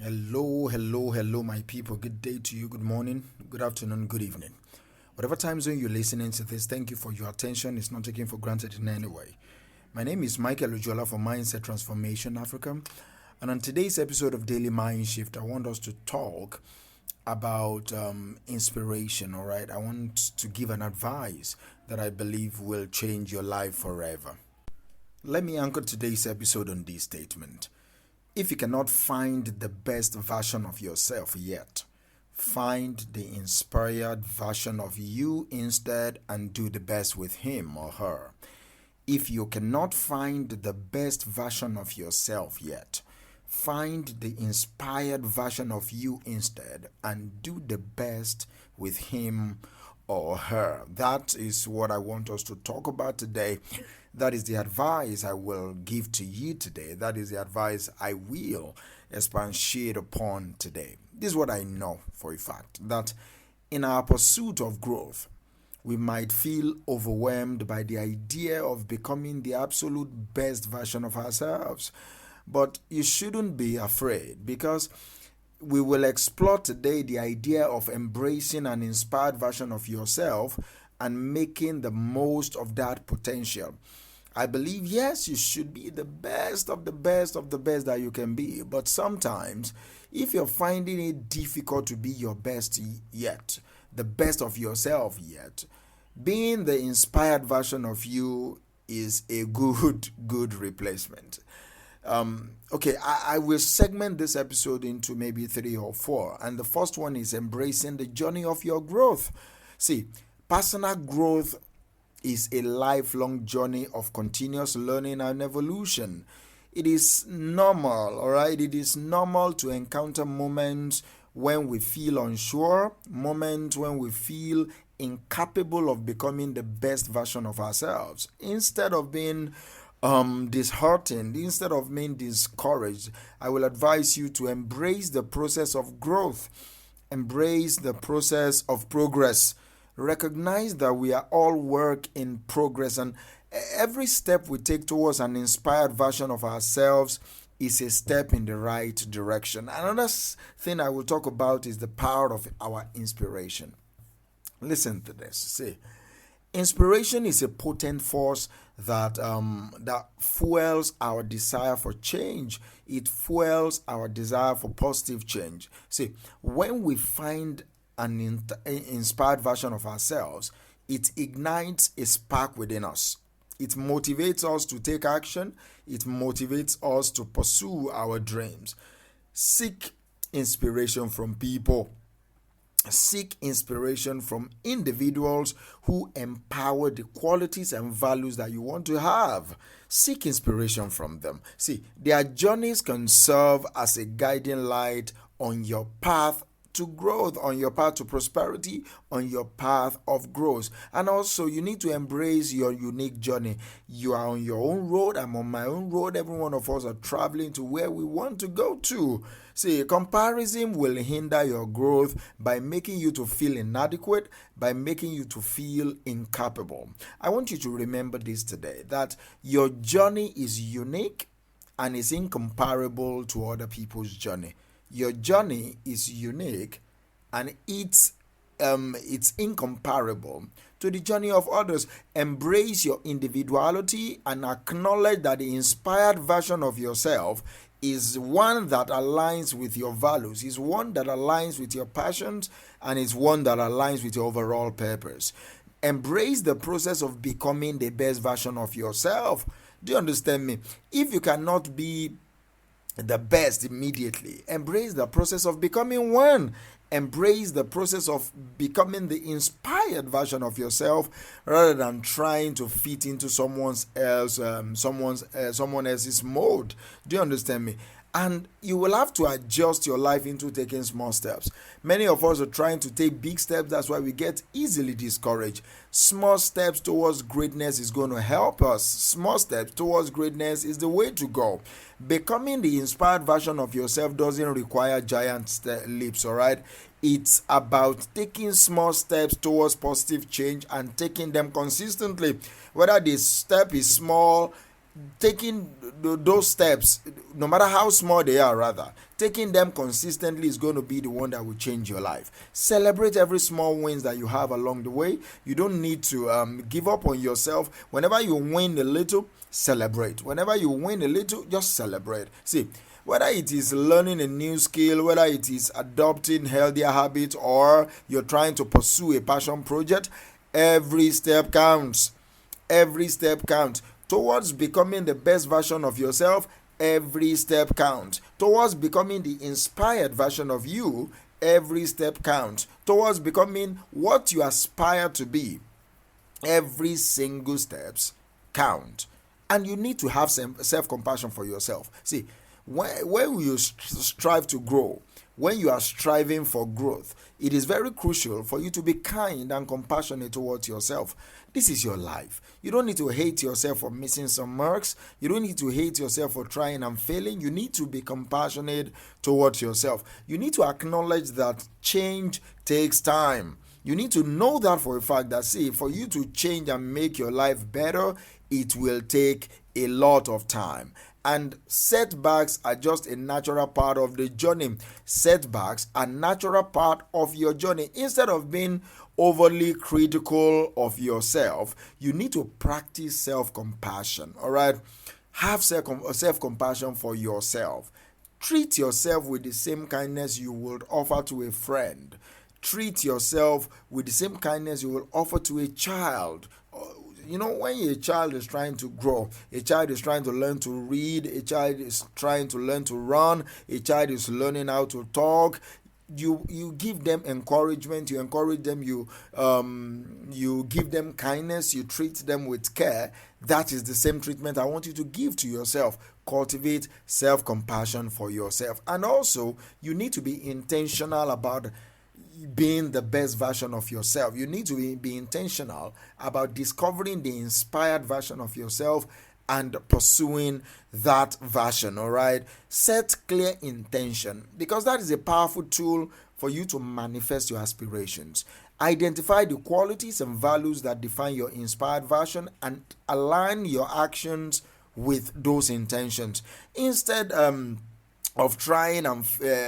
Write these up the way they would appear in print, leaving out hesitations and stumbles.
Hello, my people. Good day to you, good morning, good afternoon, good evening. Whatever time zone you're listening to this, thank you for your attention. It's not taken for granted in any way. My name is Michael Ujola from Mindset Transformation Africa. And on today's episode of Daily Mind Shift, I want us to talk about inspiration, all right? I want to give an advice that I believe will change your life forever. Let me anchor today's episode on this statement. If you cannot find the best version of yourself yet, find the inspired version of you instead and do the best with him or her. If you cannot find the best version of yourself yet, find the inspired version of you instead and do the best with him or her. That is what I want us to talk about today. That is the advice I will give to you today. That is the advice I will expatiate upon today. This is what I know for a fact, that in our pursuit of growth, we might feel overwhelmed by the idea of becoming the absolute best version of ourselves. But you shouldn't be afraid, because we will explore today the idea of embracing an inspired version of yourself and making the most of that potential. I believe, yes, you should be the best of the best of the best that you can be. But sometimes, if you're finding it difficult to be your best yet, the best of yourself yet, being the inspired version of you is a good replacement. I will segment this episode into maybe 3 or 4. And the first one is embracing the journey of your growth. See, personal growth is a lifelong journey of continuous learning and evolution. It is normal, all right? It is normal to encounter moments when we feel unsure, moments when we feel incapable of becoming the best version of ourselves. Instead of being disheartened, instead of being discouraged, I will advise you to embrace the process of growth, embrace the process of progress. Recognize that we are all work in progress, and every step we take towards an inspired version of ourselves is a step in the right direction. Another thing I will talk about is the power of our inspiration. Listen to this. See, inspiration is a potent force that fuels our desire for change. It fuels our desire for positive change. See, when we find an inspired version of ourselves, it ignites a spark within us. It motivates us to take action. It motivates us to pursue our dreams. Seek inspiration from people. Seek inspiration from individuals who empower the qualities and values that you want to have. Seek inspiration from them. See, their journeys can serve as a guiding light on your path to growth, on your path to prosperity, on your path of growth. And also, you need to embrace your unique journey. You are on your own road, I'm on my own road. Every one of us are traveling to where we want to go to. See, comparison will hinder your growth by making you to feel inadequate, by making you to feel incapable. I want you to remember this today, that your journey is unique and is incomparable to other people's journey. Your journey is unique and it's incomparable to the journey of others. Embrace your individuality and acknowledge that the inspired version of yourself is one that aligns with your values, is one that aligns with your passions, and is one that aligns with your overall purpose. Embrace the process of becoming the best version of yourself. Do you understand me? If you cannot be the best immediately, embrace the process of becoming one. Embrace the process of becoming the inspired version of yourself, rather than trying to fit into someone else's mold. Do you understand me? And you will have to adjust your life into taking small steps. Many of us are trying to take big steps. That's why we get easily discouraged. Small steps towards greatness is going to help us. Small steps towards greatness is the way to go. Becoming the inspired version of yourself doesn't require giant leaps, all right? It's about taking small steps towards positive change and taking them consistently. Whether the step is small, taking those steps, no matter how small they are, rather, taking them consistently is going to be the one that will change your life. Celebrate every small wins that you have along the way. You don't need to give up on yourself. Whenever you win a little, celebrate. Whenever you win a little, just celebrate. See, whether it is learning a new skill, whether it is adopting healthier habits, or you're trying to pursue a passion project, every step counts. Every step counts. Towards becoming the best version of yourself, every step counts. Towards becoming the inspired version of you, every step counts. Towards becoming what you aspire to be, every single steps count. And you need to have self-compassion for yourself. See, when you strive to grow, when you are striving for growth, it is very crucial for you to be kind and compassionate towards yourself. This is your life. You don't need to hate yourself for missing some marks. You don't need to hate yourself for trying and failing. You need to be compassionate towards yourself. You need to acknowledge that change takes time. You need to know that for a fact that, see, for you to change and make your life better, it will take a lot of time. And setbacks are just a natural part of the journey. Setbacks are a natural part of your journey. Instead of being overly critical of yourself, you need to practice self-compassion. All right? Have self-compassion for yourself. Treat yourself with the same kindness you would offer to a friend. Treat yourself with the same kindness you will offer to a child. When a child is trying to grow, a child is trying to learn to read, a child is trying to learn to run, a child is learning how to talk, you give them encouragement, you encourage them, you give them kindness, you treat them with care. That is the same treatment I want you to give to yourself. Cultivate self-compassion for yourself. And also, you need to be intentional about being the best version of yourself. You need to be intentional about discovering the inspired version of yourself and pursuing that version. All right, set clear intention, because that is a powerful tool for you to manifest your aspirations. Identify the qualities and values that define your inspired version and align your actions with those intentions. Instead of trying and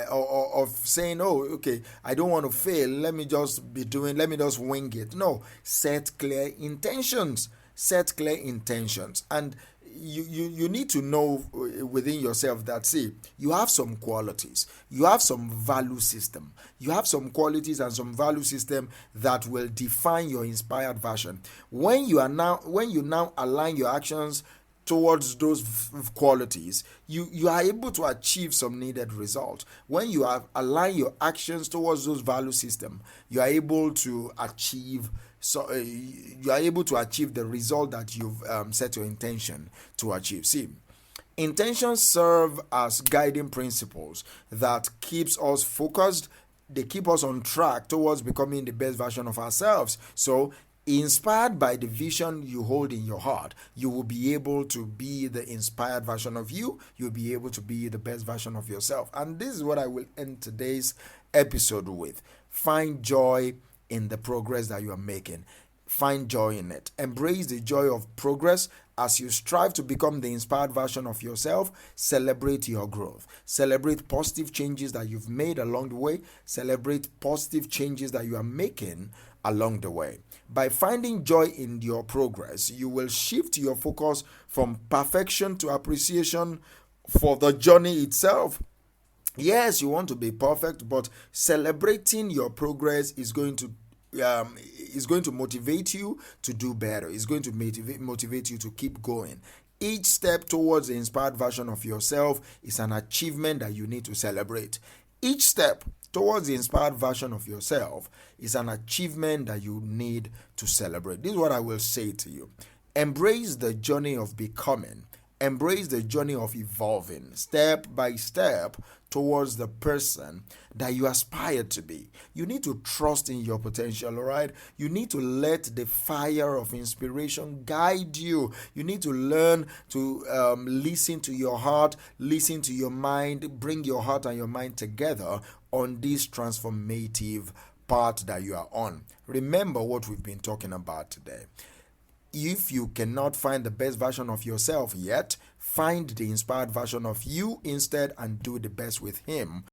of saying, oh, okay, I don't want to fail, let me just wing it. No, set clear intentions. And you need to know within yourself that, see, you have some qualities, you have some value system, you have some qualities and some value system that will define your inspired version. When you now align your actions towards those qualities, you are able to achieve some needed result. When you have aligned your actions towards those value system, you are able to achieve the result that you've set your intention to achieve. See, intentions serve as guiding principles that keeps us focused. They keep us on track towards becoming the best version of ourselves. So, inspired by the vision you hold in your heart, you will be able to be the inspired version of you. You'll be able to be the best version of yourself. And this is what I will end today's episode with. Find joy in the progress that you are making. Find joy in it. Embrace the joy of progress as you strive to become the inspired version of yourself. Celebrate your growth. Celebrate positive changes that you've made along the way. Celebrate positive changes that you are making along the way. By finding joy in your progress, you will shift your focus from perfection to appreciation for the journey itself. Yes, you want to be perfect, but celebrating your progress is going to motivate you to do better. It's going to motivate you to keep going. Each step towards the inspired version of yourself is an achievement that you need to celebrate. Each step towards the inspired version of yourself is an achievement that you need to celebrate. This is what I will say to you. Embrace the journey of becoming. Embrace the journey of evolving step by step towards the person that you aspire to be. You need to trust in your potential, all right? You need to let the fire of inspiration guide you. You need to learn to listen to your heart, listen to your mind, bring your heart and your mind together on this transformative path that you are on. Remember what we've been talking about today. If you cannot find the best version of yourself yet, find the inspired version of you instead and do the best with him.